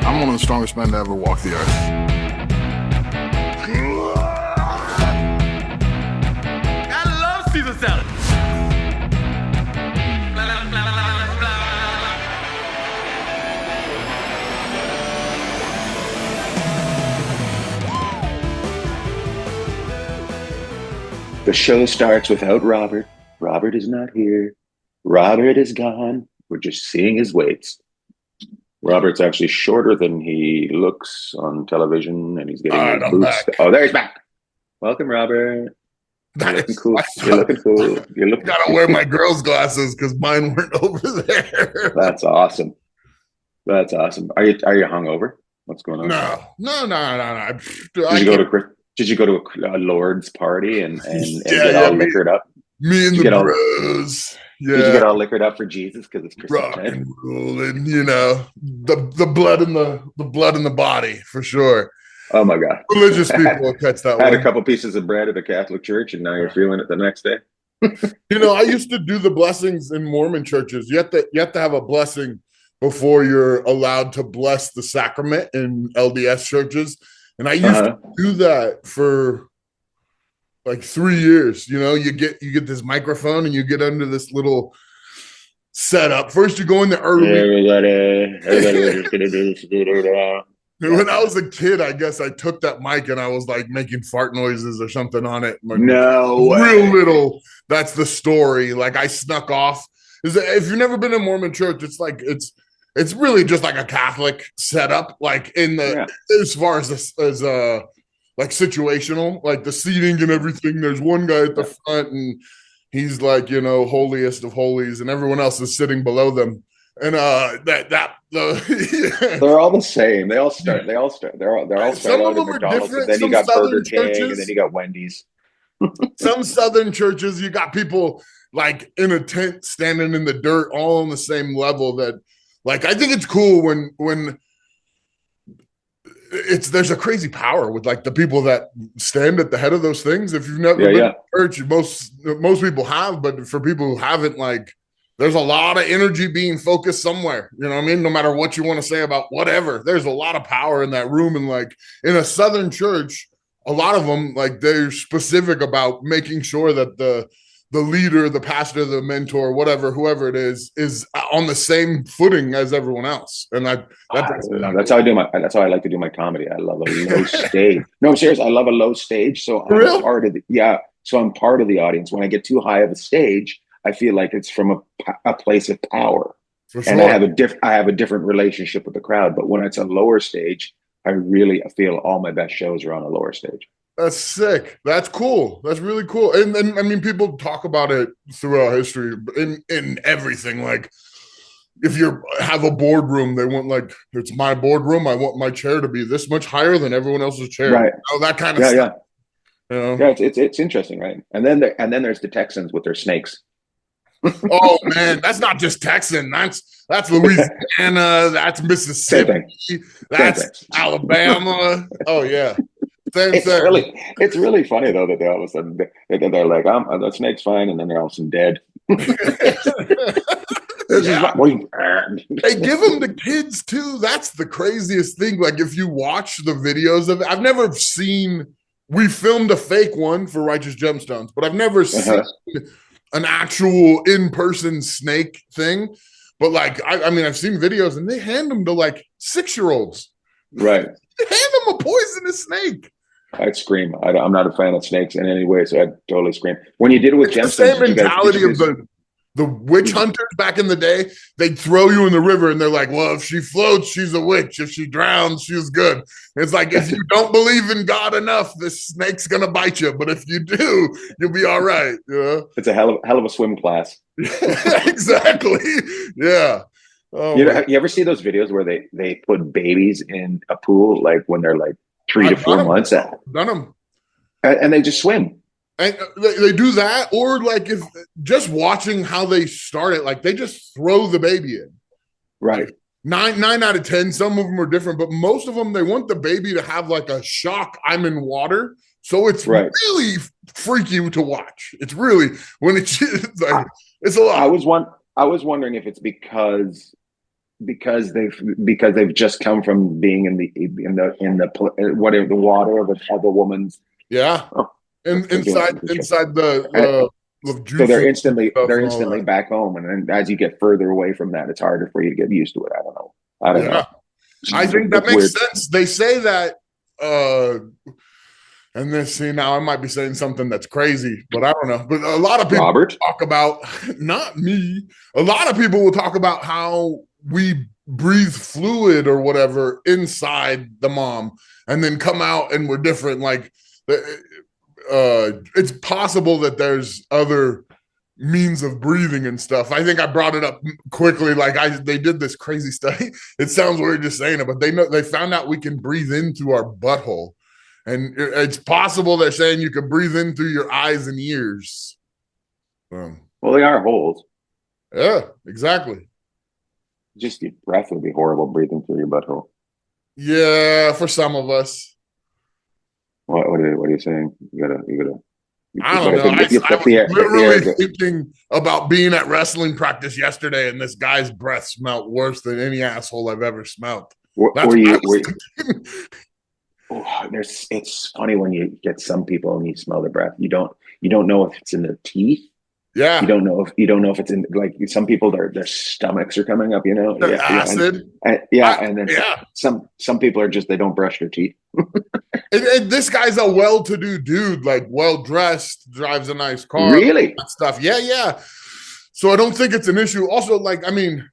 I'm one of the strongest men to ever walk the earth. I love Caesar salad. The show starts without Robert. Robert is not here. Robert is gone. We're just seeing his weights. Robert's actually shorter than he looks on television, and he's getting his boots. Back. Oh, there he's back. Welcome, Robert. You're looking cool. You're looking cool. You're looking. Gotta wear my girl's glasses because mine weren't over there. That's awesome. That's awesome. Are you hungover? What's going on? No. Did you go to a Lord's party and get all liquored up? Me and the bros. Did you get all liquored up for Jesus because it's Christmas rock time? and rolling, the blood in the body for sure. Oh my God! Religious people will catch that. Had a couple pieces of bread at the Catholic church, and now you're feeling it the next day. I used to do the blessings in Mormon churches. You have to have a blessing before you're allowed to bless the sacrament in LDS churches, and I used to do that for like 3 years. You get this microphone and you get under this little setup. First, you go in the early. Everybody's gonna do this. When I was a kid, I guess I took that mic and I was like making fart noises or something on it. Like, no way. Real little. That's the story. Like I snuck off. If you've never been in Mormon church, it's really just like a Catholic setup. Like as far as like situational, like the seating and everything. There's one guy at the front and he's like, holiest of holies, and everyone else is sitting below them. And they're all the same. They all start. They're all start out at McDonald's, and then you got Burger King, and then you got Wendy's. Some Southern churches, you got people like in a tent standing in the dirt, all on the same level. That, like, I think it's cool when there's a crazy power with like the people that stand at the head of those things. If you've never been to church, most people have, but for people who haven't, like, there's a lot of energy being focused somewhere. You know what I mean? No matter what you want to say about whatever, there's a lot of power in that room. And like in a Southern church, a lot of them, like, they're specific about making sure that the leader, the pastor, the mentor, whoever it is on the same footing as everyone else. And that's how I like to do my comedy. I love a low stage. No, I'm serious. I love a low stage. So I'm part of I'm part of the audience. When I get too high of a stage, I feel like it's from a place of power, and I have a different relationship with the crowd. But when it's a lower stage, I feel all my best shows are on a lower stage. That's sick. That's cool. That's really cool. And I mean, people talk about it throughout history in everything. Like, if you have a boardroom, they want, like, it's my boardroom. I want my chair to be this much higher than everyone else's chair. Right. That kind of stuff. Yeah. Yeah, it's interesting, right? And then there's the Texans with their snakes. Oh man, that's not just Texan. That's Louisiana. That's Mississippi. That's Alabama. Oh yeah, same thing. It's really funny though that they all of a sudden they're like, the snake's fine, and then they're all of a sudden dead. They give them the kids too. That's the craziest thing. Like, if you watch the videos of it, I've never seen. We filmed a fake one for Righteous Gemstones, but I've never seen an actual in-person snake thing. But like, I mean, I've seen videos and they hand them to like 6-year-olds. Right. They hand them a poisonous snake. I'd scream. I'm not a fan of snakes in any way, so I'd totally scream. When you did it with Gemstones, the same mentality of the witch hunters back in the day. They'd throw you in the river and they're like, well, if she floats, she's a witch. If she drowns, she's good. It's like, if you don't believe in God enough, this snake's going to bite you. But if you do, you'll be all right. It's a hell of a swim class. Exactly. Yeah. Oh, you ever see those videos where they put babies in a pool, like when they're like 3 to 4 months? Done them. And they just swim. And they do that, or like, if just watching how they start it, like they just throw the baby in. Right. 9 out of 10. Some of them are different, but most of them, they want the baby to have like a shock. I'm in water. So it's really freaky to watch. It's really, when it's like, it's a lot. I was wondering if it's because they've just come from being in the water of a woman's. Yeah. Oh, And inside the so they're juices instantly back home, and then as you get further away from that, it's harder for you to get used to it. I don't know. I think that makes sense. They say that, and then see, now I might be saying something that's crazy, but I don't know. But a lot of people talk about, not me, a lot of people will talk about how we breathe fluid or whatever inside the mom and then come out and we're different. Like, it's possible that there's other means of breathing and stuff. I think I brought it up quickly. Like they did this crazy study. It sounds weird just saying it, but they found out we can breathe in through our butthole, and it's possible they're saying you can breathe in through your eyes and ears. Well, they are holes. Yeah, exactly. Just your breath would be horrible breathing through your butthole. Yeah, for some of us. What are you saying? You gotta. I don't know. I was literally thinking about being at wrestling practice yesterday, and this guy's breath smelled worse than any asshole I've ever smelled. It's funny when you get some people and you smell their breath. You don't know if it's in their teeth. Yeah. You don't know if it's in, like, some people their stomachs are coming up, acid. And then some people are just, they don't brush their teeth. and this guy's a well-to-do dude, like well-dressed, drives a nice car. Really? Stuff. Yeah. So I don't think it's an issue. Also, like, I mean,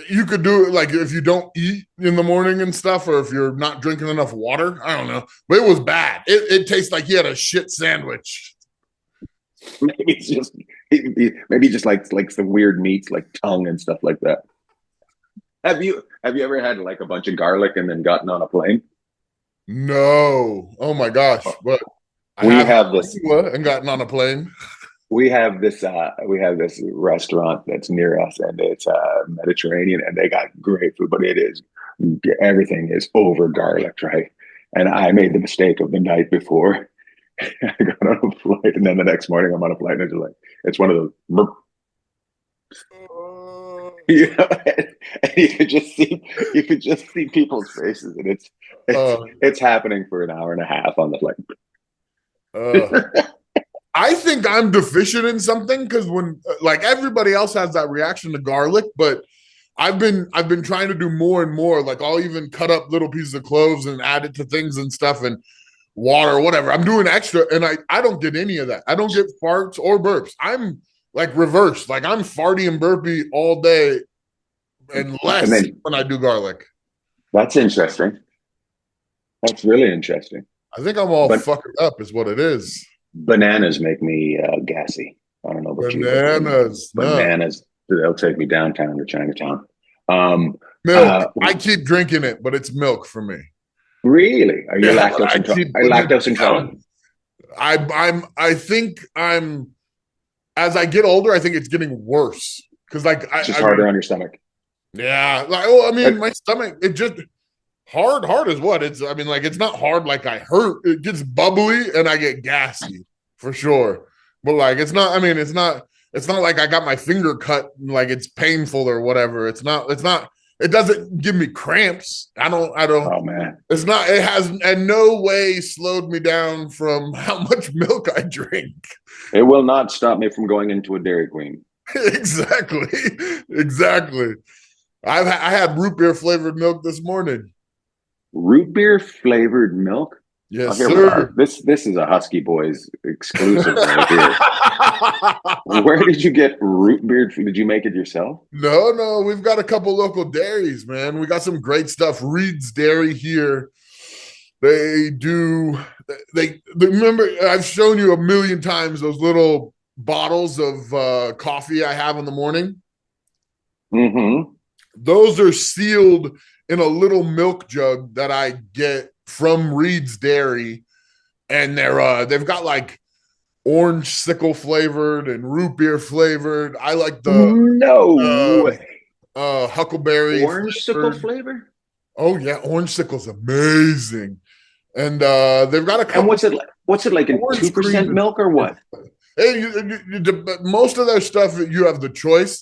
you could do it like if you don't eat in the morning and stuff, or if you're not drinking enough water. I don't know. But it was bad. It tastes like he had a shit sandwich. Maybe just like some weird meats like tongue and stuff like that. Have you ever had like a bunch of garlic and then gotten on a plane? No. Oh my gosh. But we have this and gotten on a plane. We have this restaurant that's near us, and it's Mediterranean, and they got great food, but everything is over garlic, right? And I made the mistake of the night before. I got on a flight, and then the next morning I'm on a flight, and it's one of those. And you could just see people's faces, and it's happening for an hour and a half on the flight. I think I'm deficient in something, because when, like, everybody else has that reaction to garlic, but I've been trying to do more and more. Like, I'll even cut up little pieces of cloves and add it to things and stuff, and water or whatever. I'm doing extra, and I don't get any of that. I don't get farts or burps. I'm like reversed. Like, I'm farty and burpy all day, and less when I do garlic. That's interesting. That's really interesting. I think I'm all fucked up is what it is. Bananas make me gassy. I don't know about bananas. you. Bananas. They'll take me downtown to Chinatown. Milk. I keep drinking it, but it's milk for me. Really? Are you lactose intolerant? I think I'm. As I get older, I think it's getting worse, because like it's just harder on your stomach. Yeah, like, well, I mean, my stomach, it just hard is what it's. I mean, like, it's not hard like I hurt. It gets bubbly and I get gassy for sure. But like, it's not. I mean, it's not like I got my finger cut and like it's painful or whatever. It's not. It doesn't give me cramps. I don't. Oh man, it's not. It has in no way slowed me down from how much milk I drink. It will not stop me from going into a Dairy Queen. Exactly. I had root beer flavored milk this morning. Root beer flavored milk? Yes, sir. This is a Husky Boys exclusive right here. Where did you get root beer? Did you make it yourself? No. We've got a couple local dairies, man. We got some great stuff. Reed's Dairy here. They remember, I've shown you a million times those little bottles of coffee I have in the morning. Mm-hmm. Those are sealed in a little milk jug that I get from Reed's Dairy, and they've got like orange sickle flavored and root beer flavored. I like the huckleberry orange sickle flavor. Oh yeah, orange sickle's amazing. And they've got a couple. And what's it like in 2% milk or what? Hey, most of their stuff, you have the choice.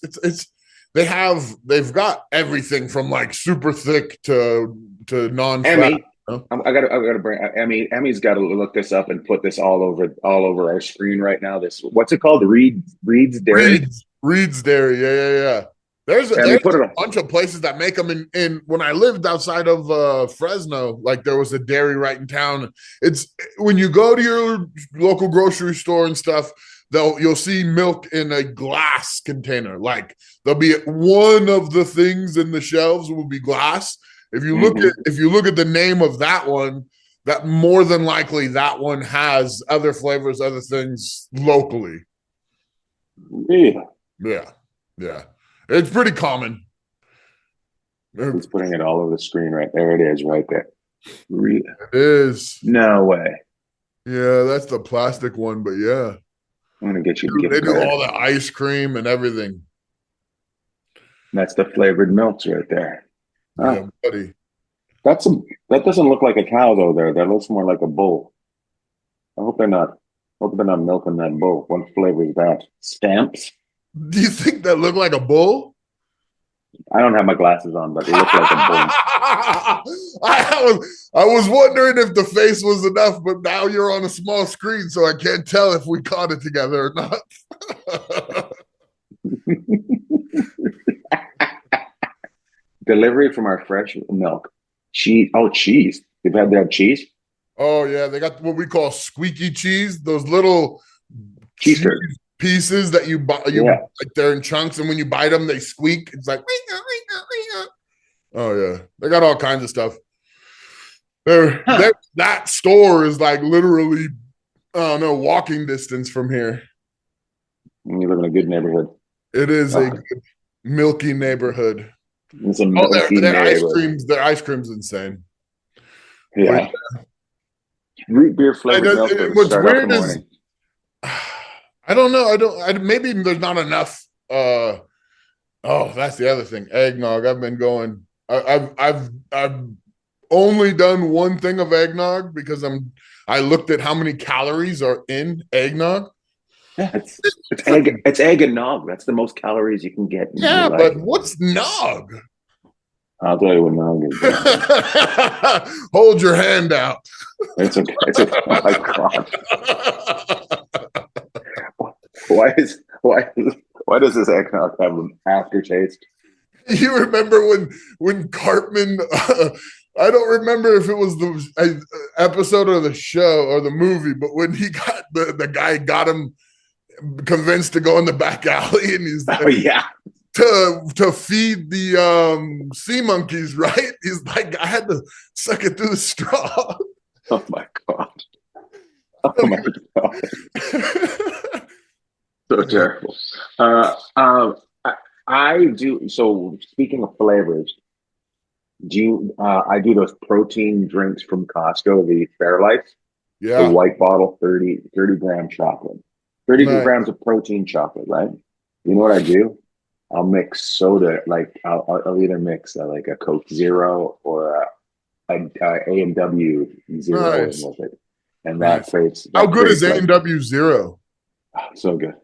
they've got everything from like super thick to non-fat. Emmy, I gotta bring Emmy. Emmy's got to look this up and put this all over our screen right now. This, what's it called? Reed's Dairy. Reed's Dairy. Yeah. There's a bunch of places that make them in when I lived outside of Fresno, like there was a dairy right in town. It's when you go to your local grocery store and stuff, you'll see milk in a glass container. Like there'll be one of the things in the shelves will be glass. If you look at the name of that one, that more than likely that one has other flavors, other things locally. Yeah. It's pretty common. He's putting it all over the screen right there. It is right there. It is. No way. Yeah, that's the plastic one, but yeah. I'm gonna get you to They do all the ice cream and everything. That's the flavored milks right there. Yeah, buddy. That doesn't look like a cow though. That looks more like a bull. I hope they're not milking that bull. What flavor is that? Stamps? Do you think that look like a bull? I don't have my glasses on, but they look like a bull. I was wondering if the face was enough, but now you're on a small screen, so I can't tell if we caught it together or not. Delivery from our fresh milk. Cheese. Oh, cheese. They have cheese? Oh, yeah. They got what we call squeaky cheese, those little cheese pieces that you buy, like they're in chunks, and when you bite them, they squeak. It's like, oh yeah, they got all kinds of stuff. That store is like literally, I don't know, walking distance from here. You live in a good neighborhood. It is a good, milky neighborhood. It's a milky neighborhood. Their ice cream's insane. Yeah. Root beer flavored milk. What's weird is, I don't know. Maybe there's not enough. That's the other thing. Eggnog. I've been going. I've only done one thing of eggnog because I looked at how many calories are in eggnog. Yeah, it's egg and nog. That's the most calories you can get. Yeah, but what's nog? I'll tell you what nog is. Hold your hand out. It's a oh my God. Why does this eggnog have an aftertaste? You remember when Cartman? I don't remember if it was the episode of the show or the movie, but when he got the guy got him convinced to go in the back alley, and he's to feed the sea monkeys, right? He's like, I had to suck it through the straw. Oh my God. Oh my God. So terrible. I do. So speaking of flavors, I do those protein drinks from Costco, the Fairlife. Yeah. The white bottle, 30 gram chocolate. 30 grams of protein chocolate, right? You know what I do? I'll mix soda, like I'll either mix like a Coke Zero or a A&W Zero with it. And that creates. How good is A&W Zero? So good.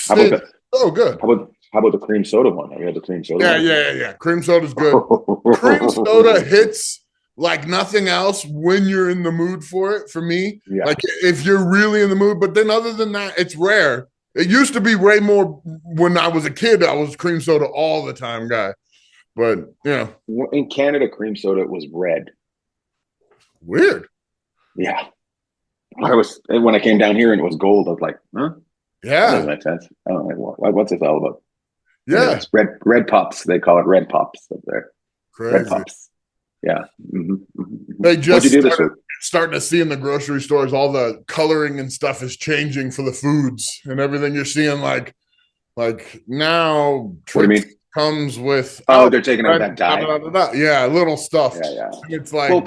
How about the cream soda one? Have you had the cream soda? Yeah. Cream soda's good. Cream soda hits like nothing else when you're in the mood for it. For me, like if you're really in the mood. But then other than that, it's rare. It used to be way more when I was a kid. I was cream soda all the time guy. But in Canada, cream soda was red. Weird. Yeah, when I came down here and it was gold. I was like, huh? Yeah, that doesn't make sense. I don't know what's this all about. Yeah, it's red pops. They call it red pops up there. Crazy. Red pops. Yeah. They just starting to see in the grocery stores all the coloring and stuff is changing for the foods and everything. You're seeing like now. What do you mean? Comes with they're taking out that dye. Yeah, little stuff. Yeah. It's like, well,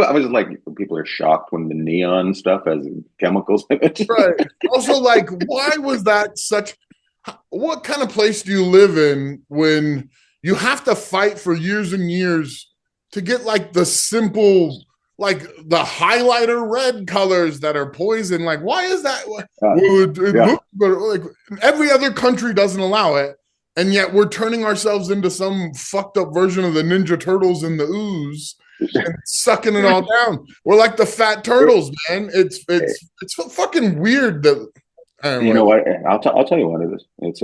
I was like, people are shocked when the neon stuff has chemicals in it. Right. Also, like, why was that such? What kind of place do you live in when you have to fight for years and years to get like the simple, like the highlighter red colors that are poison? Like, why is that? It looks better. Like every other country doesn't allow it. and yet we're turning ourselves into some fucked up version of the Ninja Turtles in the ooze and sucking it all down. We're like the fat turtles, man. It's fucking weird that. You know what? I'll tell you what it is. It's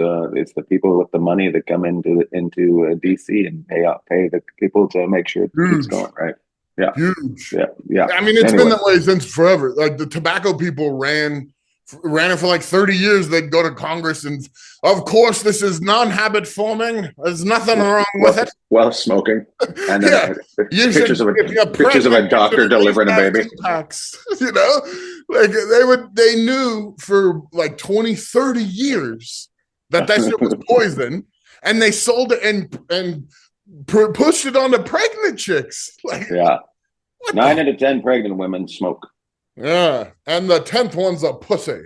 the people with the money that come into DC and pay the people to make sure it keeps going, right? Yeah, huge. Yeah. I mean, it's been that way since forever. Like the tobacco people ran it for like 30 years. They'd go to Congress and, of course, this is non-habit forming. There's nothing wrong with it. Well, smoking and then pictures of a doctor delivering a baby. You know, like they knew for like 20, 30 years that shit was poison, and they sold it and pushed it on to pregnant chicks. Like, 9 out of 10 pregnant women smoke. Yeah, and the 10th one's a pussy.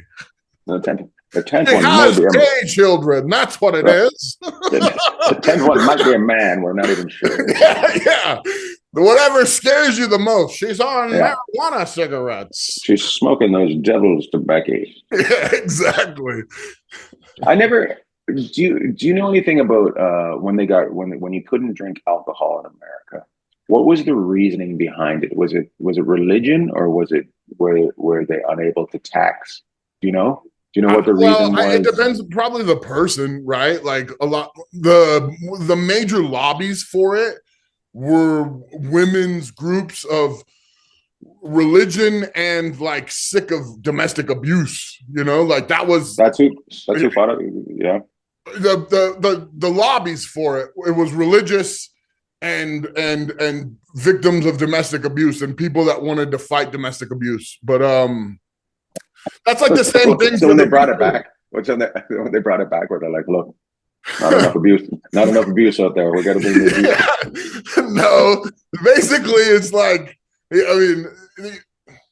The 10th one has gay children. That's what it is. The 10th one might be a man. We're not even sure. Yeah. Whatever scares you the most. She's on marijuana cigarettes. She's smoking those devil's tobacco. Yeah, exactly. I never. Do you know anything about when you couldn't drink alcohol in America? What was the reasoning behind it? Was it religion, or was it were they unable to tax? Do you know what the reason was? It depends. Probably the person, right? Like a lot. The major lobbies for it were women's groups of religion and like sick of domestic abuse. You know, like that's who fought it. Yeah. The lobbies for it. It was religious and victims of domestic abuse and people that wanted to fight domestic abuse. But that's like the same thing. So when they brought it back, when they brought it back, where they're like, look, not enough abuse out there. We got to bring this. No, basically, it's like, I mean,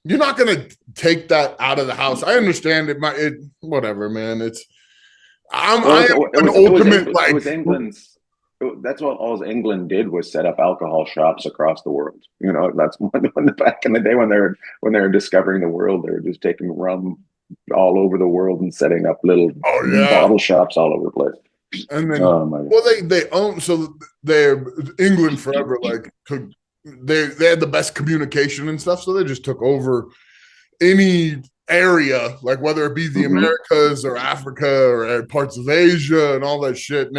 you're not gonna take that out of the house. I understand it. Whatever, man. It was England's. That's what all England did, was set up alcohol shops across the world. You know, that's when back in the day when they were discovering the world, they were just taking rum all over the world and setting up little bottle shops all over the place. And then, they own, so they're England forever. Like they had the best communication and stuff, so they just took over any area, like whether it be the Americas or Africa or parts of Asia and all that shit. And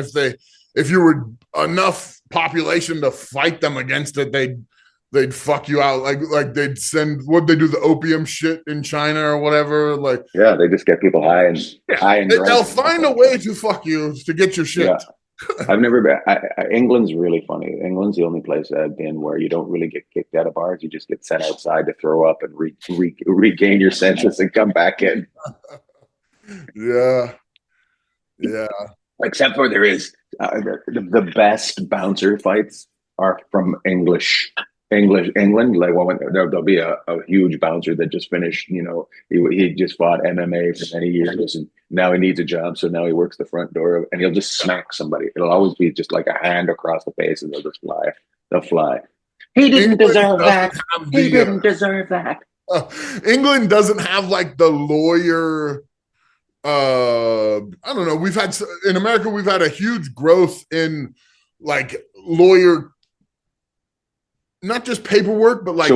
if you were enough population to fight them against it, they'd fuck you out. Like they'd send, what'd they do, the opium shit in China or whatever? Like, yeah, they just get people high and they'll find a way to fuck you to get your shit. Yeah. I've never been. England's really funny. England's the only place I've been where you don't really get kicked out of bars. You just get sent outside to throw up and regain your senses and come back in. Yeah. Except for there is the best bouncer fights are from England. Like when there'll be a huge bouncer that just finished. You know, he just fought MMA for many years, and now he needs a job, so now he works the front door, and he'll just smack somebody. It'll always be just like a hand across the face, and they'll just fly. They'll fly. He didn't deserve that. He didn't deserve that. England doesn't have like the lawyer. I don't know. In America, we've had a huge growth in like lawyer, not just paperwork, but like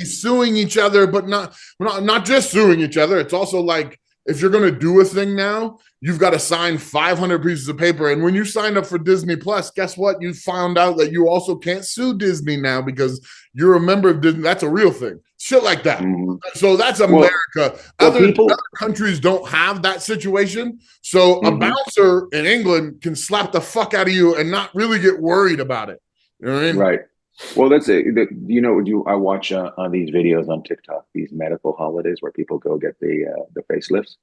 suing each other, but not just suing each other. It's also like, if you're going to do a thing now, you've got to sign 500 pieces of paper. And when you signed up for Disney Plus, guess what? You found out that you also can't sue Disney now because you're a member of Disney. That's a real thing. Shit like that. Mm-hmm. So that's America. Other countries don't have that situation. So a bouncer in England can slap the fuck out of you and not really get worried about it. You know what I mean? Right. Well, that's it. I watch on these videos on TikTok, these medical holidays where people go get the facelifts,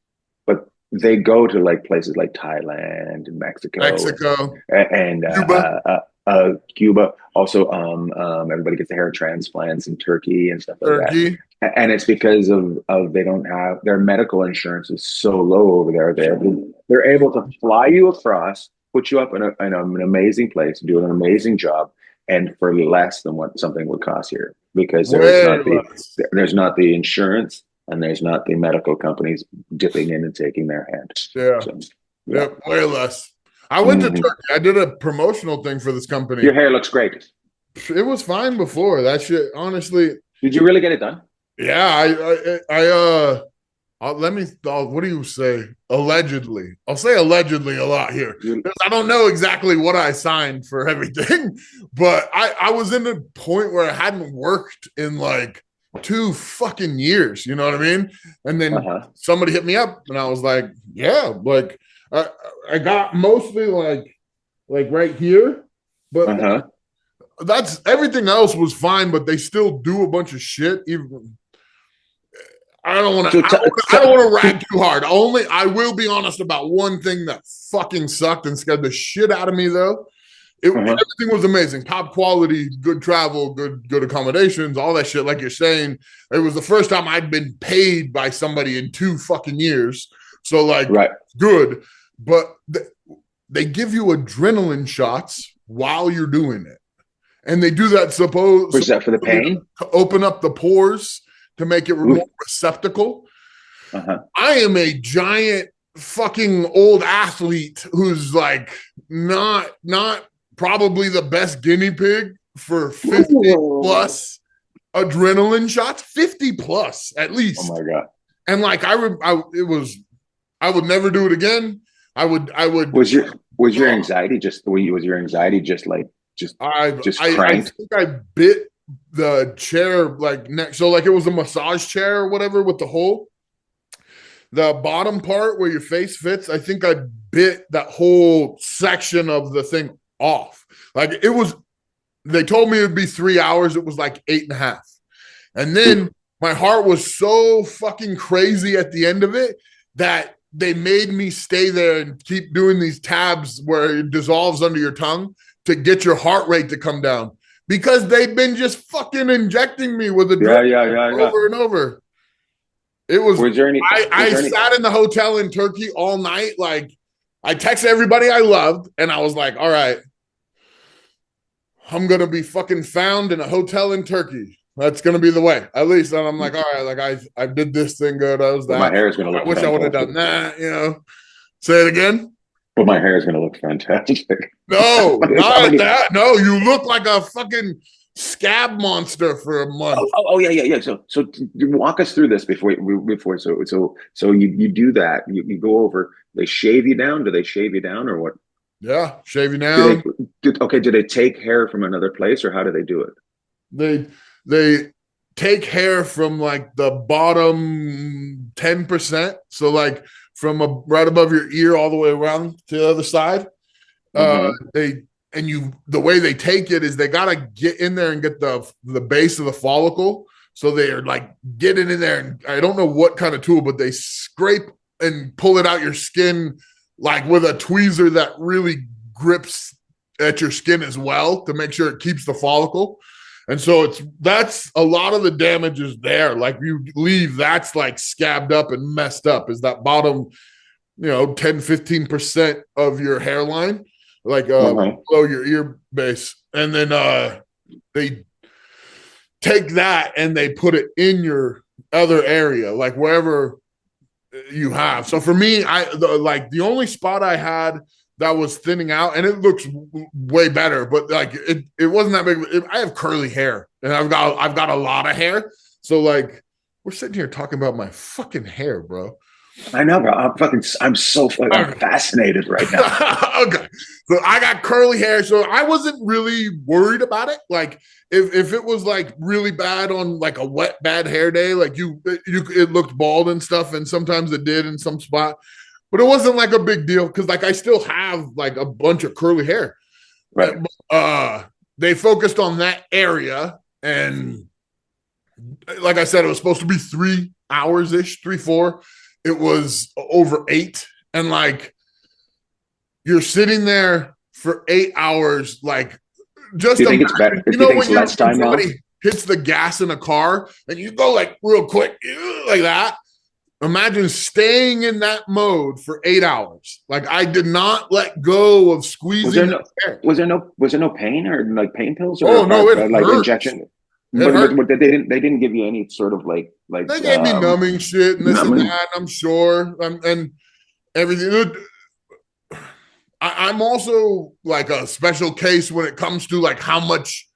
but they go to like places like Thailand and Mexico and Cuba. Also, everybody gets the hair transplants in Turkey and stuff like that. And it's because of they don't have, their medical insurance is so low over there. They're able to fly you across, put you up in an amazing place, do an amazing job, and for less than what something would cost here, because there's not the insurance and there's not the medical companies dipping in and taking their hand. Yeah. So, way less. I went to Turkey. I did a promotional thing for this company. Your hair looks great. It was fine before that shit. Honestly, did you really get it done? Yeah, let me. What do you say? Allegedly, I'll say allegedly a lot here because I don't know exactly what I signed for everything, but I was in a point where I hadn't worked in like 2 fucking years. You know what I mean? And then somebody hit me up, and I was like, yeah, like I got mostly like right here, but that's everything else was fine. But they still do a bunch of shit. Even I don't want to. I don't want to rag too hard. I will be honest about one thing that fucking sucked and scared the shit out of me though. Everything was amazing, top quality, good travel, good accommodations, all that shit. Like you're saying, it was the first time I'd been paid by somebody in 2 fucking years. So like, good, but they give you adrenaline shots while you're doing it, and they do that. Was that for the pain? To open up the pores to make it more receptacle. I am a giant fucking old athlete who's like not probably the best guinea pig for 50 plus adrenaline shots, 50 plus at least. Oh my God. And like I would never do it again. I would. Was your anxiety just cranked? I think I bit the chair like next. So like it was a massage chair or whatever with the hole. The bottom part where your face fits, I think I bit that whole section of the thing off. Like it was, they told me it'd be 3 hours. It was like 8.5. And then my heart was so fucking crazy at the end of it that they made me stay there and keep doing these tabs where it dissolves under your tongue to get your heart rate to come down because they've been just fucking injecting me with adrenaline over and over. It was, I sat in the hotel in Turkey all night. Like I texted everybody I loved and I was like, all right, I'm going to be fucking found in a hotel in Turkey. That's going to be the way, at least. And I'm like, all right, like I did this thing good. I was that. My hair is going to look I wish I would have done that, you know. Say it again. But my hair is going to look fantastic. No, not that. No, you look like a fucking scab monster for a month. Yeah. So walk us through this before. So you do that. You go over. They shave you down. Do they shave you down or what? Yeah, shave you down. Do they take hair from another place or how do they do it? They take hair from like the bottom 10%. So like from right above your ear all the way around to the other side. The way they take it is they got to get in there and get the base of the follicle. So they're like getting in there, and I don't know what kind of tool, but they scrape and pull it out your skin like with a tweezer that really grips at your skin as well to make sure it keeps the follicle. And so that's a lot of the damage is there. Like you leave, that's like scabbed up and messed up is that bottom, 10, 15% of your hairline, like below your ear base. And then they take that and they put it in your other area, like wherever you have. So for me, the only spot I had that was thinning out, and it looks way better, but like it wasn't that big. I have curly hair, and I've got a lot of hair. So like we're sitting here talking about my fucking hair, bro. I know, bro. I'm so fucking fascinated right now. Okay, so I got curly hair, so I wasn't really worried about it. Like if it was like really bad on like a wet bad hair day, like it looked bald and stuff, and sometimes it did in some spot. But it wasn't like a big deal because like I still have like a bunch of curly hair. Right. They focused on that area, and like I said, it was supposed to be 3 hours-ish, 3-4. It was over 8. And like you're sitting there for 8 hours, like just do you think it's better? When somebody hits the gas in a car and you go like real quick like that. Imagine staying in that mode for 8 hours. Like I did not let go of squeezing. Was there no pain or like pain pills or it like hurts. injection? But they didn't give you any sort of like they gave me numbing shit and this and that. I'm sure and everything. I'm also like a special case when it comes to like how much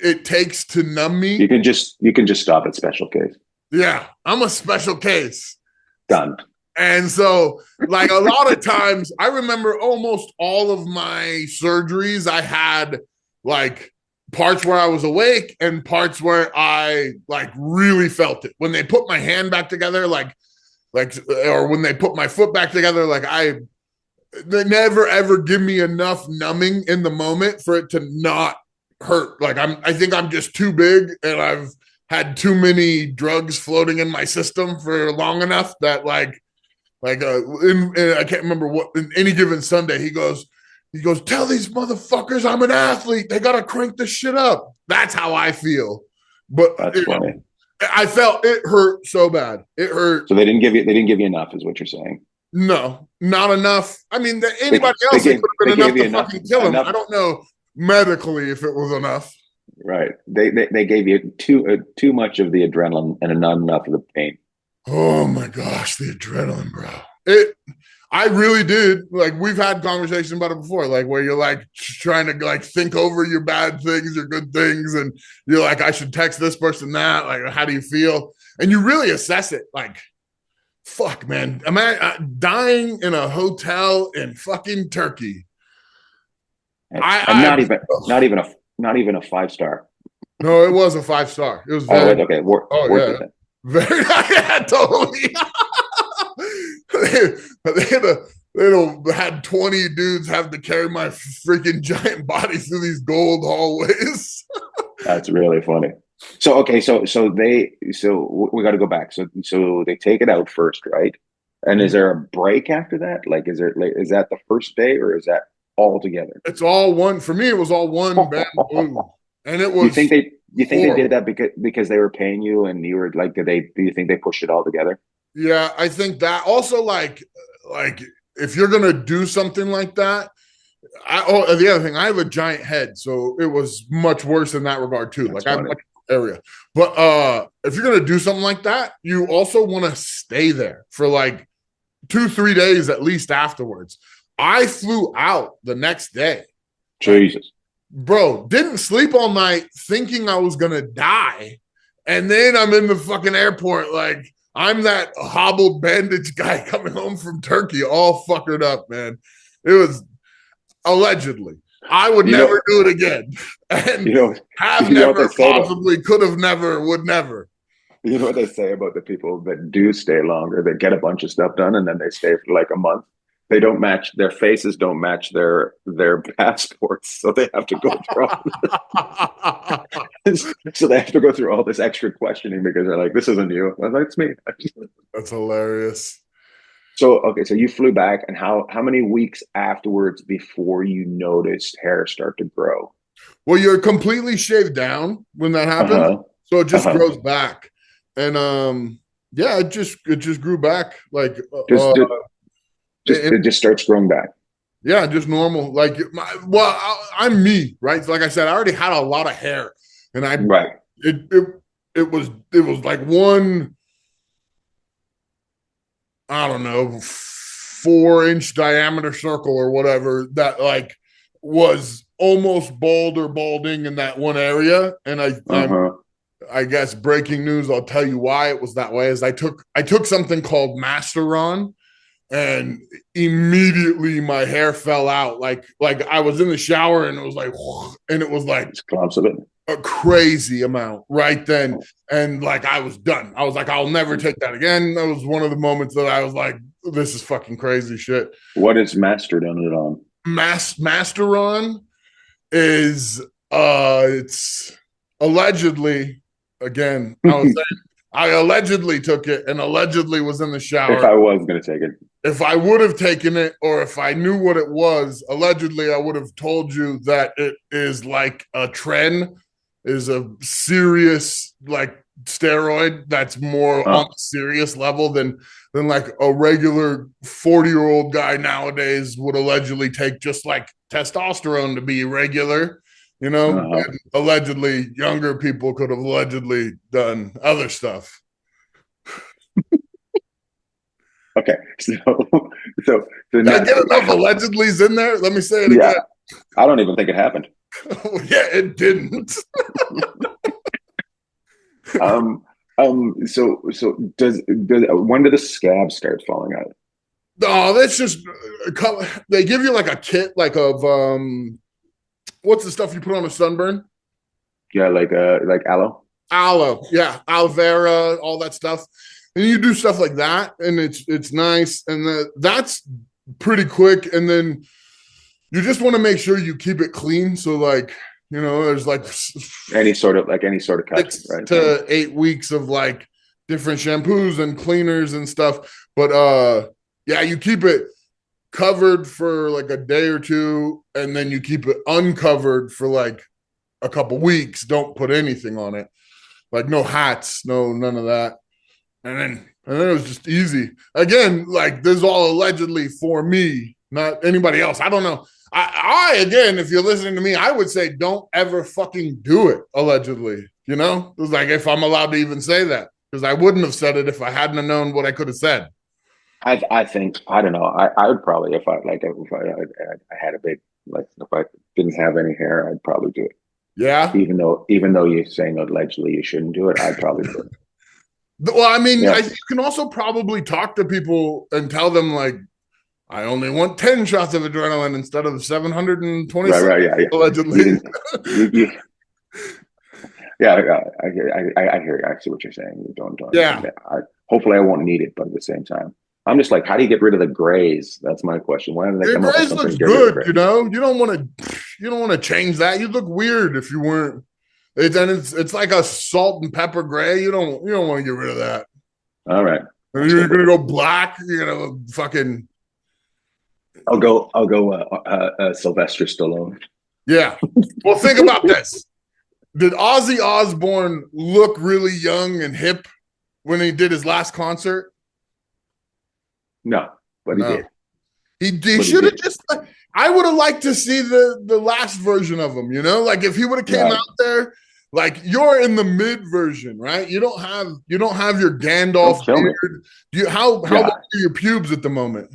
it takes to numb me. You can just stop at special case. Yeah, I'm a special case. Done. And so, like, a lot of times, I remember almost all of my surgeries, I had like parts where I was awake and parts where I like really felt it. When they put my hand back together, or when they put my foot back together, they never ever give me enough numbing in the moment for it to not hurt. Like, I think I'm just too big and I've had too many drugs floating in my system for long enough that I can't remember what, in any given Sunday, he goes, tell these motherfuckers I'm an athlete. They got to crank this shit up. That's how I feel. But that's funny. I felt it hurt so bad. It hurt. So they didn't give you enough, is what you're saying? No, not enough. I mean, anybody else, it could have been enough to fucking kill him. I don't know medically if it was enough. Right. They gave you too much of the adrenaline and not enough of the pain. Oh my gosh, the adrenaline, bro. I really did. Like, we've had conversations about it before, like where you're like trying to like think over your bad things, your good things, and you're like, I should text this person that. Like, how do you feel? And you really assess it. Like, fuck, man, am I dying in a hotel in fucking Turkey? Not even a 5-star. No, it was a 5-star. It was very, okay. Worth it. Very, yeah, totally. they had 20 dudes have to carry my freaking giant body through these gold hallways. That's really funny. So okay, so we got to go back. So they take it out first, right? And is there a break after that? Like, is that the first day, or is that all together? It's all one. For me, it was all one bamboo, and it was. You think they did that because they were paying you, and you were like, do you think they pushed it all together? Yeah, I think that also like if you're gonna do something like that, the other thing, I have a giant head, so it was much worse in that regard too. That's like funny. I have much area, but if you're gonna do something like that, you also want to stay there for like 2-3 days at least afterwards. I flew out the next day. Jesus. Bro, didn't sleep all night thinking I was gonna die. And then I'm in the fucking airport, like I'm that hobbled bandage guy coming home from Turkey, all fuckered up, man. It was allegedly. I would never do it again. And have never, possibly, could have never, would never. You know what they say about the people that do stay longer, that get a bunch of stuff done and then they stay for like a month? They don't match, their faces don't match their passports, so they have to go through all this extra questioning because they're like, this isn't you. I'm like, it's me. That's hilarious. So okay, so you flew back, and how many weeks afterwards before you noticed hair start to grow? Well, you're completely shaved down when that happens, so it just grows back, and yeah, it just grew back like. It just starts growing back. Yeah, just normal. Like, I'm me, right? So like I said, I already had a lot of hair, and it was like one, I don't know, 4-inch diameter circle or whatever that like was almost bald or balding in that one area, and I guess breaking news, I'll tell you why it was that way. Is I took something called Masteron. And immediately my hair fell out. Like I was in the shower and it was like, and it was like a crazy amount right then. And like I was done. I was like, I'll never take that again. That was one of the moments that I was like, this is fucking crazy shit. What is Masteron? Masteron is it's allegedly, again, I allegedly took it and allegedly was in the shower. If I was going to take it. If I would have taken it, or if I knew what it was, allegedly, I would have told you that it is like a tren, is a serious like steroid that's more on a serious level than like a regular 40-year-old guy nowadays would allegedly take, just like testosterone to be regular. You know, and allegedly younger people could have allegedly done other stuff. Okay, So Did I get enough allegedly's in there? Let me say it again. I don't even think it happened. Yeah, it didn't. So does when do the scabs start falling out? No, that's just they give you like a kit, like of what's the stuff you put on a sunburn? Yeah, like aloe. Aloe, yeah, aloe vera, all that stuff. And you do stuff like that, and it's nice, and that's pretty quick. And then you just want to make sure you keep it clean. So like, there's like any sort of cut, 6 right? to 8 weeks of like different shampoos and cleaners and stuff. But yeah, you keep it covered for like a day or two, and then you keep it uncovered for like a couple weeks. Don't put anything on it, like no hats, none of that. And then it was just easy. Again, like this is all allegedly for me, not anybody else. I don't know. I again, if you're listening to me, I would say don't ever fucking do it, allegedly. It was like, if I'm allowed to even say that, because I wouldn't have said it if I hadn't have known what I could have said. I think, I don't know. I would probably, if I had a big, like, if I didn't have any hair, I'd probably do it. Yeah. Even though you're saying allegedly you shouldn't do it, I'd probably do it. Well, I mean, you can also probably talk to people and tell them, like, I only want 10 shots of adrenaline instead of 720. Right, yeah. Allegedly. Yeah, I hear you. I see what you're saying. You don't. Yeah. Hopefully, I won't need it, but at the same time, I'm just like, how do you get rid of the grays? That's my question. Why don't they come up with something? Grays looks good, You don't want to change that. You'd look weird if you weren't. It's like a salt and pepper gray. You don't want to get rid of that. All right. You're gonna go black. You're gonna fucking. I'll go. Sylvester Stallone. Yeah. Well, think about this. Did Ozzy Osbourne look really young and hip when he did his last concert? No, but he did. He should have just. I would have liked to see the last version of him. Like if he would have came out there, like you're in the mid version, right? You don't have your Gandalf beard. How long are your pubes at the moment?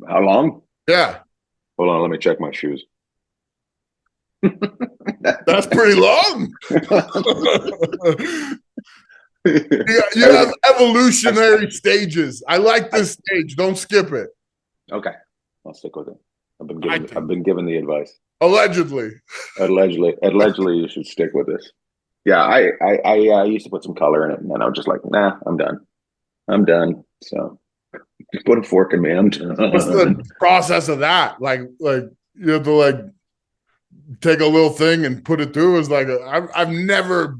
How long? Yeah. Hold on, let me check my shoes. That's pretty long. You have evolutionary stages. I like this stage. Don't skip it. Okay, I'll stick with it. I've been given the advice. Allegedly, you should stick with this. Yeah, I used to put some color in it, and then I was just like, nah, I'm done. So just put a fork in me. I'm done. What's the process of that? Like you have to like take a little thing and put it through. Is like I've never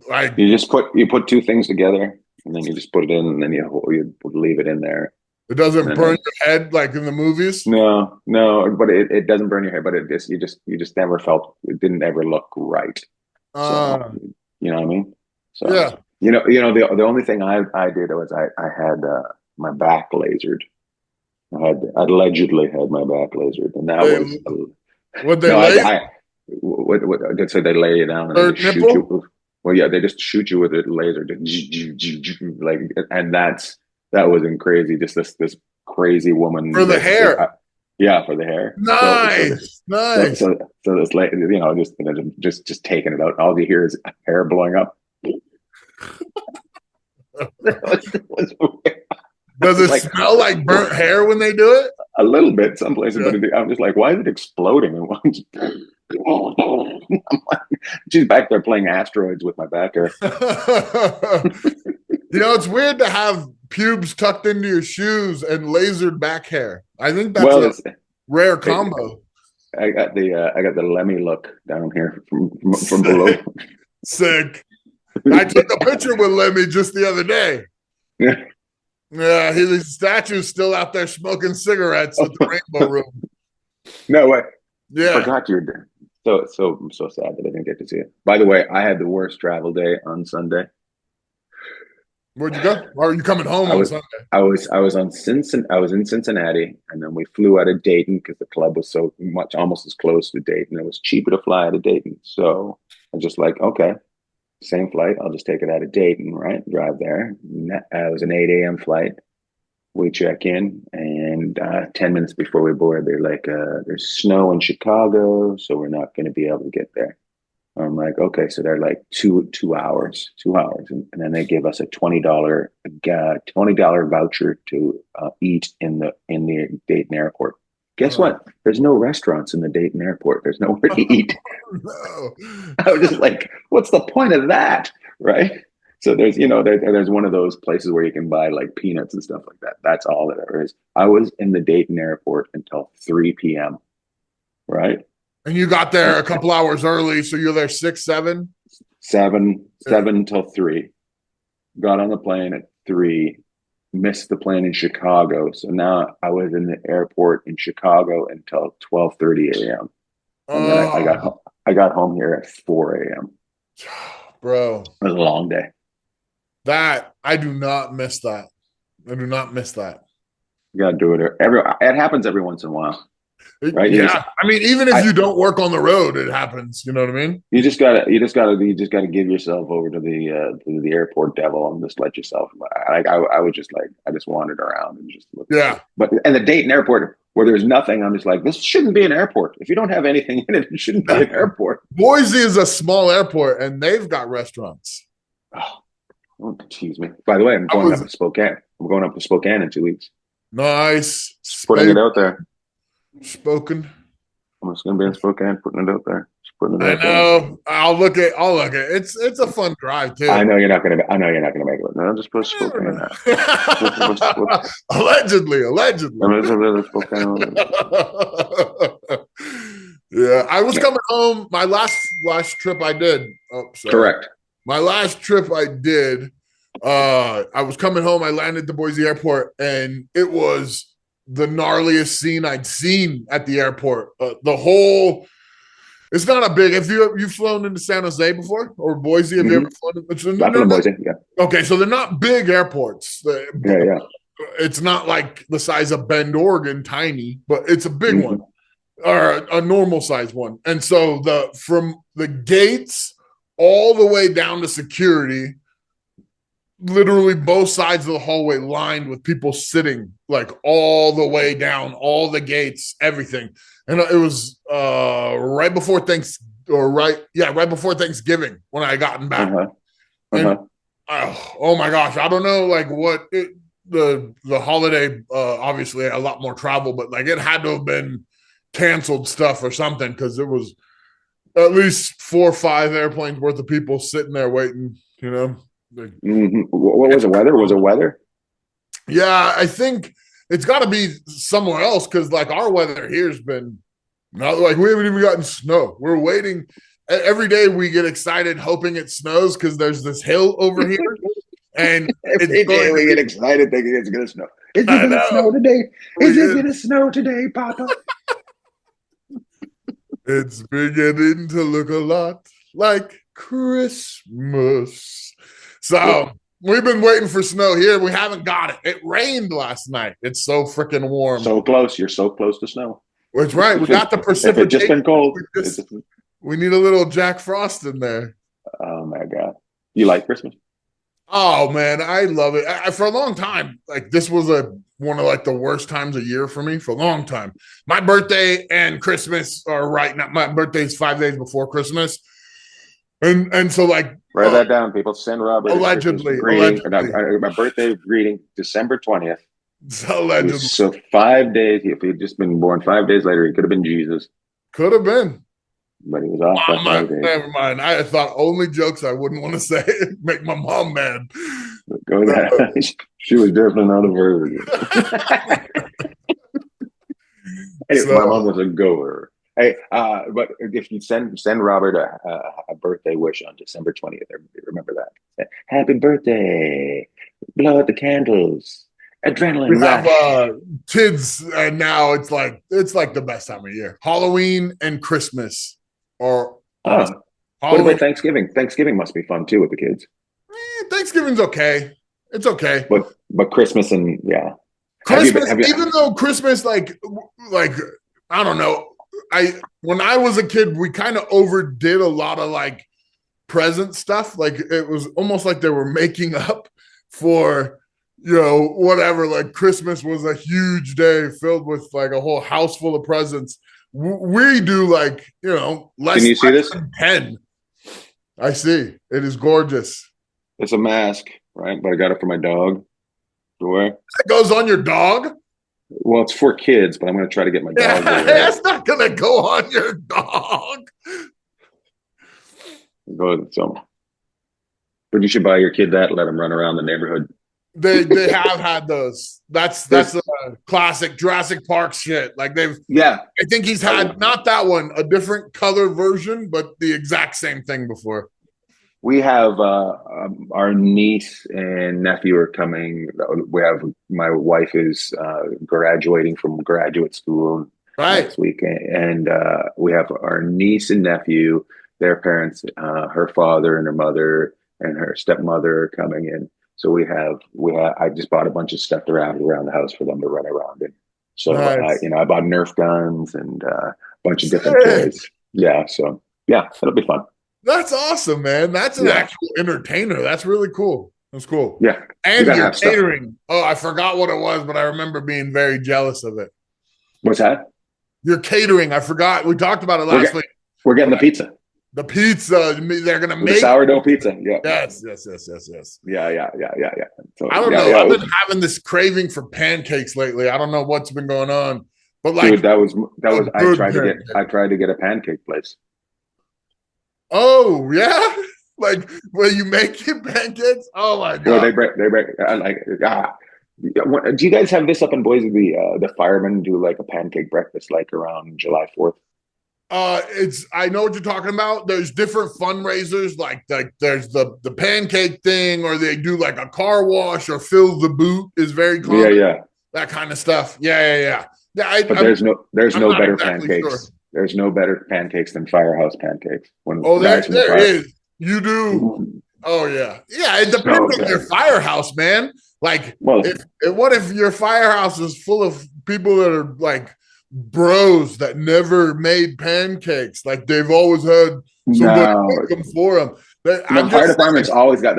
like you put two things together, and then you just put it in, and then you leave it in there. It doesn't burn your head like in the movies. No, but it doesn't burn your head. But you just never felt, it didn't ever look right. So, you know what I mean? So yeah. The only thing I did was I had my back lasered. I'd allegedly had my back lasered, and that was what they lay. What they say they lay you down and they shoot you. Well, yeah, they just shoot you with a laser, like, and that wasn't crazy. Just this crazy woman for the hair. For the hair. Nice. So this lady, just taking it out. All you hear is hair blowing up. Does it smell like burnt hair when they do it? A little bit, some places, but I'm just like, why is it exploding? I'm like, she's back there playing asteroids with my back hair. It's weird to have pubes tucked into your shoes and lasered back hair. I think that's a rare combo. I got the Lemmy look down here from below. Sick. I took a picture with Lemmy just the other day. Yeah, his statue's still out there smoking cigarettes at the Rainbow Room. No way. Yeah. I forgot you're there. So I'm so sad that I didn't get to see it. By the way, I had the worst travel day on Sunday. Where'd you go? Or are you coming home on Sunday? I was in Cincinnati, and then we flew out of Dayton because the club was so much almost as close to Dayton. It was cheaper to fly out of Dayton. So I was just like, okay, same flight. I'll just take it out of Dayton, right? Drive there. It was an 8 a.m. flight. We check in, and 10 minutes before we board, they're like, there's snow in Chicago, so we're not going to be able to get there. I'm like, okay, so they're like 2 hours, and then they give us a $20 voucher to eat in the Dayton airport. Guess what? There's no restaurants in the Dayton airport. There's nowhere to eat. No. I was just like, what's the point of that, right? So there's, there's one of those places where you can buy like peanuts and stuff like that. That's all that there is. I was in the Dayton airport until 3 p.m., right? And you got there a couple hours early, so you're there 6, 7? 7 till 3. Got on the plane at 3. Missed the plane in Chicago, so now I was in the airport in Chicago until 12:30 a.m. And then I got home here at 4 a.m. Bro, it was a long day. That I do not miss that. I do not miss that. You gotta do it. It happens every once in a while. Right? Yeah, I mean, even if you don't work on the road, it happens. You know what I mean? You just gotta give yourself over to the airport devil and just let yourself. I was just like, I just wandered around and just looked. Yeah. And the Dayton airport where there's nothing, I'm just like, this shouldn't be an airport. If you don't have anything in it, it shouldn't be an airport. Boise is a small airport, and they've got restaurants. Oh, don't tease me. By the way, I'm going up to Spokane. I'm going up to Spokane in 2 weeks. Nice. Putting it out there. Spoken. I'm just gonna be in Spokane, putting it out there. I know. I'll look at. It's a fun drive too. I know you're not gonna make it. No, just put Spokane now. Allegedly. Yeah, I was coming home. My last trip I did. Oh, sorry. Correct. My last trip I did. I was coming home. I landed at the Boise airport, and it was the gnarliest scene I'd seen at the airport. It's not a big. If you've flown into San Jose before or Boise, have you ever flown? Not Boise, yeah. Okay, so they're not big airports. Yeah. It's not like the size of Bend, Oregon, tiny, but it's a big one or a normal size one. And so from the gates all the way down to security, literally both sides of the hallway lined with people sitting like all the way down, all the gates, everything. And it was right before Thanksgiving when I gotten back. And, oh my gosh, I don't know like what the holiday, obviously a lot more travel, but like it had to have been canceled stuff or something because it was at least 4 or 5 airplanes worth of people sitting there waiting, you know. Like, what was the weather? Was it weather? Yeah, I think it's got to be somewhere else because like our weather here's been not like we haven't even gotten snow. We're waiting. Every day we get excited hoping it snows because there's this hill over here. And every day we get excited thinking it's going to snow. Is it going to snow today? Is it going to snow today, Papa? It's beginning to look a lot like Christmas. So we've been waiting for snow here. We haven't got it. It rained last night. It's so freaking warm. So close. You're so close to snow. That's right. We got the precipitation. If it's just been cold. We need a little Jack Frost in there. Oh, my God. You like Christmas? Oh, man. I love it. For a long time, like this was one of like the worst times of year for me for a long time. My birthday and Christmas are right now. My birthday's 5 days before Christmas. And so like write that down, people. Send Robert allegedly. My birthday greeting, December 20th. Allegedly. So 5 days. If he'd just been born 5 days later, he could have been Jesus. Could have been. But he was off. Never mind. I thought only jokes I wouldn't want to say make my mom mad. Go ahead. She was definitely not a virgin. Anyway, my mom was a goer. Hey, but if you send Robert a birthday wish on December 20th, remember that. Happy birthday! Blow out the candles. Adrenaline. We have kids, and now it's like the best time of year. Halloween and Christmas, or what about Thanksgiving? Thanksgiving must be fun too with the kids. Thanksgiving's okay. It's okay, but Christmas and Christmas. Even though Christmas, like I don't know. When I was a kid, we kind of overdid a lot of like present stuff. Like it was almost like they were making up for whatever, like Christmas was a huge day filled with like a whole house full of presents. We do like, less, Can you see this? than 10. I see. It is gorgeous. It's a mask, right? But I got it for my dog to wear. That goes on your dog? Well, it's for kids, but I'm going to try to get my dog to wear it. That's not going to go on your dog. But you should buy your kid that and let him run around the neighborhood. They have had those. That's a classic Jurassic Park shit. Like I think he's had not that one, a different color version, but the exact same thing before. We have our niece and nephew are coming. My wife is graduating from graduate school next week, and we have our niece and nephew, their parents, her father and her mother and her stepmother are coming in. So I just bought a bunch of stuff around the house for them to run around in. So nice. I bought Nerf guns and a bunch of different toys. Yeah, so it'll be fun. That's awesome, man. That's an actual entertainer. That's really cool. That's cool. Yeah. And you're catering. Stuff. Oh, I forgot what it was, but I remember being very jealous of it. What's that? You're catering. I forgot. We talked about it last week. We're getting the pizza. The pizza. They're going to make sourdough pizza. Yeah. Yes. Yeah. So, I don't know. I've been having this craving for pancakes lately. I don't know what's been going on. But like, dude, that was I tried to get a pancake place. Oh yeah, like where you make your pancakes. Oh my god! Well, they break. Do you guys have this up in Boise? The firemen do like a pancake breakfast, like around July 4th. I know what you're talking about. There's different fundraisers, like there's the pancake thing, or they do like a car wash or fill the boot is very common. Yeah. That kind of stuff. Yeah. But there's no better exactly pancakes. Sure. There's no better pancakes than Firehouse pancakes. There is. You do. Oh yeah. It depends on your firehouse, man. Like, what if your firehouse is full of people that are like bros that never made pancakes? Like they've always had somebody make them for them. The fire department's always got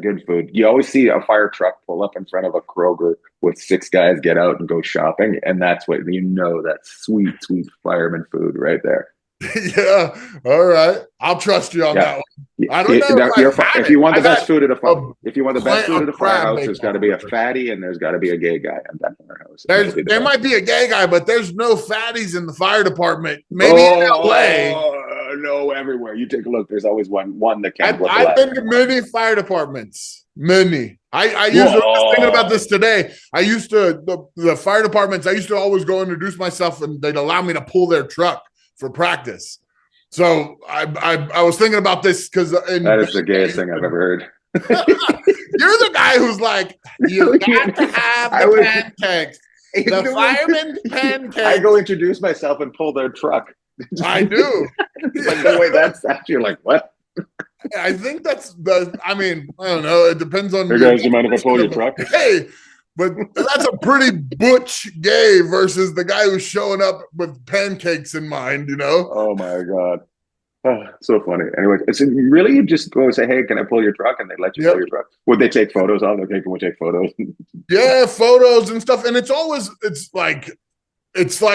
good food. You always see a fire truck pull up in front of a Kroger with 6 guys get out and go shopping, and that's that's sweet fireman food right there. Yeah, all right. I'll trust you on that one. I don't know if you want the best food at a firehouse, there's got to be a fatty and there's got to be a gay guy at that firehouse. There might be a gay guy, but there's no fatties in the fire department. Maybe in LA. No, everywhere you take a look, there's always one that can't. I've been to many fire departments. Many. I was thinking about this today. I used to the fire departments. I used to always go introduce myself, and they'd allow me to pull their truck for practice. So I was thinking about this because that is the gayest thing I've ever heard. You're the guy who's like, you got to have the pancakes. The fireman's pancakes. I go introduce myself and pull their truck. I do. Like the way that's you're like, what? I think that's I don't know. It depends on. Hey guys, you mind if I pull your truck? Hey, but that's a pretty butch gay versus the guy who's showing up with pancakes in mind, Oh my god. Oh, so funny. Anyway, it's really you just go and say, hey, can I pull your truck? And they let you pull your truck. Would they take photos of it? Okay, can we take photos? Yeah, photos and stuff. And it's like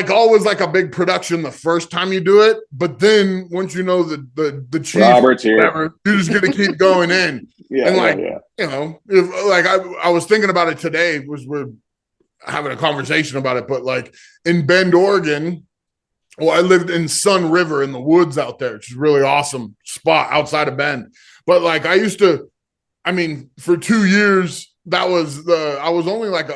always like a big production the first time you do it, but then once you know the chief, Robert's here, whatever, you're just gonna keep going in. I was thinking about it today. We're having a conversation about it, but like in Bend, Oregon, I lived in Sun River in the woods out there, which is a really awesome spot outside of Bend. But like I used to, for 2 years, I was only like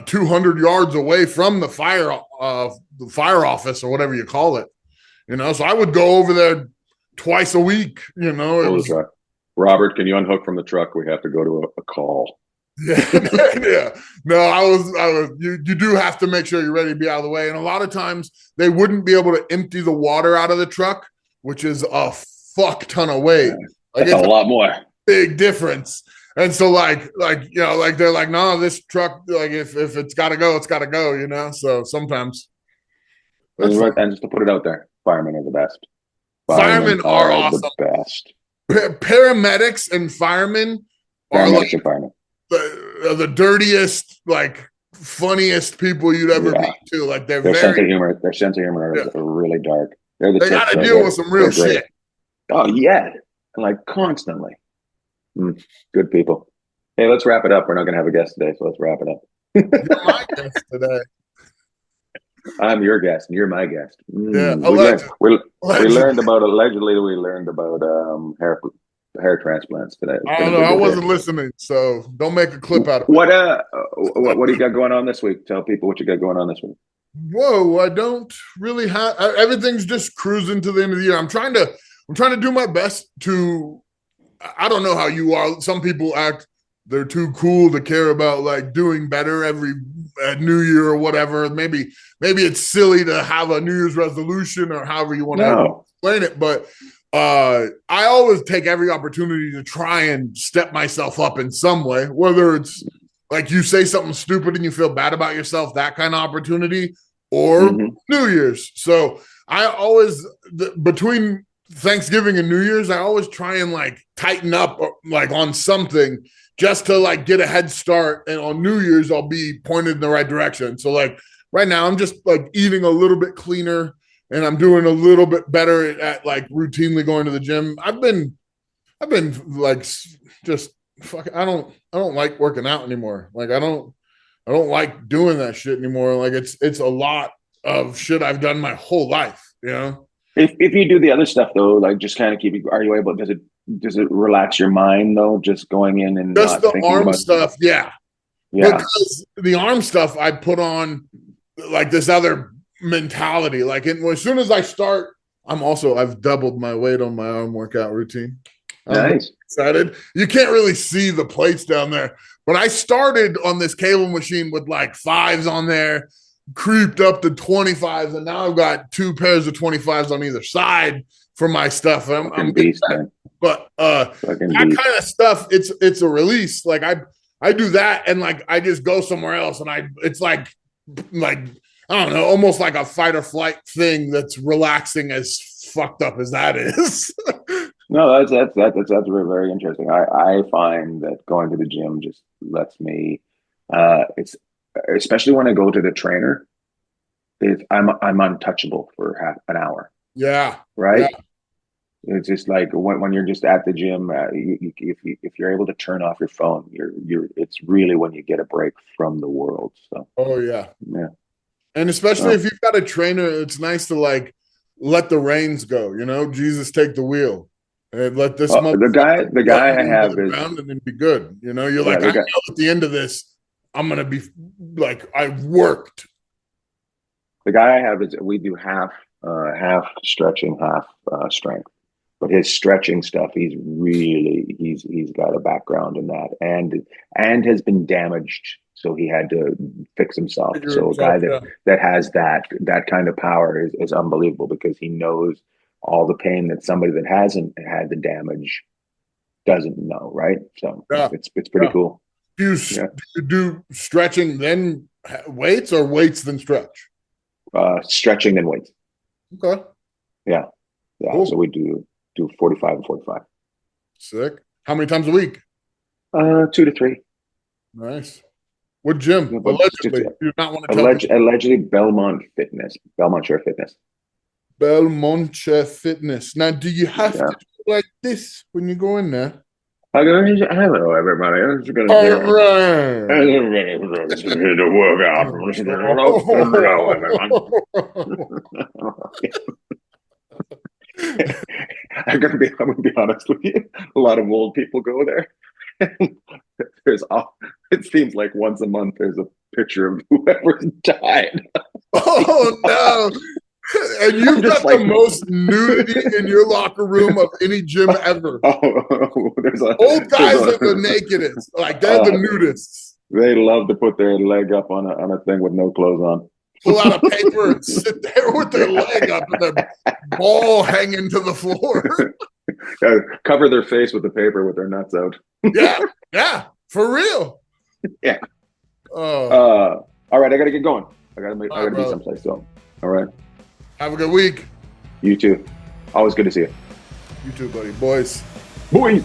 200 yards away from the fire office or whatever you call it, so I would go over there twice a week. Robert, can you unhook from the truck? We have to go to a call. Yeah. No, I was you do have to make sure you're ready to be out of the way, and a lot of times they wouldn't be able to empty the water out of the truck, which is a fuck ton of weight. Like, it's a lot more. Big difference. And so like they're like, no, this truck, like if it's got to go, it's got to go, So sometimes. And just to put it out there, firemen are the best. Firemen are awesome. The best. Paramedics and firemen are like Paramedics and firemen. The dirtiest, like funniest people you'd ever meet too. Like their sense of humor are really dark. They got to deal with some real shit. Oh yeah, and like constantly. Good people. Hey, let's wrap it up. We're not going to have a guest today, so let's wrap it up. You're my guest today. I'm your guest, and you're my guest. Yeah, we learned about hair transplants today. I don't know. I wasn't listening, so don't make a clip out of it. What do you got going on this week? Tell people what you got going on this week. Whoa, I don't really have. Everything's just cruising to the end of the year. I'm trying to do my best to. I don't know how you are. Some people act they're too cool to care about like doing better every New Year or whatever. Maybe it's silly to have a New Year's resolution or however you want to explain it. But I always take every opportunity to try and step myself up in some way, whether it's like you say something stupid and you feel bad about yourself, that kind of opportunity, or New Year's. So I always, between Thanksgiving and New Year's, I always try and like tighten up like on something just to like get a head start. And on New Year's, I'll be pointed in the right direction. So like right now, I'm just like eating a little bit cleaner and I'm doing a little bit better at like routinely going to the gym. I've been like just I don't like working out anymore. Like I don't like doing that shit anymore. Like it's a lot of shit I've done my whole life, you know? If you do the other stuff though, like just kind of are you able, does it relax your mind though? Just going in and just the arm stuff. Yeah. Because the arm stuff I put on like this other mentality. Like as soon as I start, I've doubled my weight on my arm workout routine. Nice. Excited. You can't really see the plates down there, but I started on this cable machine with like 5s on there, creeped up to 25s, and now I've got 2 pairs of 25s on either side for my stuff. I'm beast, man. But that kind of stuff, it's a release. Like I do that and like I just go somewhere else and it's like I don't know, almost like a fight or flight thing that's relaxing as fucked up as that is. No, that's very, very interesting. I find that going to the gym just lets me. It's especially when I go to the trainer. I'm untouchable for half an hour. Yeah. Right. Yeah. It's just like when you're just at the gym. If you're able to turn off your phone, it's really when you get a break from the world. So. Oh yeah. Yeah. And especially if you've got a trainer, it's nice to like let the reins go. You know, Jesus, take the wheel. And let this the guy I have is around and then be good. You know, you're like, I know at the end of this, I'm gonna be like, I worked. The guy I have is we do half stretching, half strength. But his stretching stuff, he's got a background in that, and has been damaged, so he had to fix himself. So a guy that has that kind of power is unbelievable because he knows all the pain that somebody that hasn't had the damage doesn't know, right? So it's pretty cool. Do you do stretching then weights or weights then stretch? Stretching then weights. Okay. Yeah. Cool. So we do 45 and 45. Sick. How many times a week? 2 to 3. Nice. What gym? Allegedly. You do not want to allegedly Belmont Shore Fitness. Belmont Fitness. Now, do you have to do like this when you go in there? Hello, everybody. I'm just going to work out. Hello, everyone. I'm gonna be honest with you. A lot of old people go there. It seems like once a month there's a picture of whoever's died. Oh no! And you've got the most nudity in your locker room of any gym ever. Old guys are the nakedest. Like they're the nudists. They love to put their leg up on a thing with no clothes on. Pull out a paper and sit there with their leg up and their ball hanging to the floor. Cover their face with the paper with their nuts out. Yeah, for real. Yeah. All right, I gotta get going. I gotta be someplace. So, all right. Have a good week. You too. Always good to see you. You too, buddy. Boys. Boy.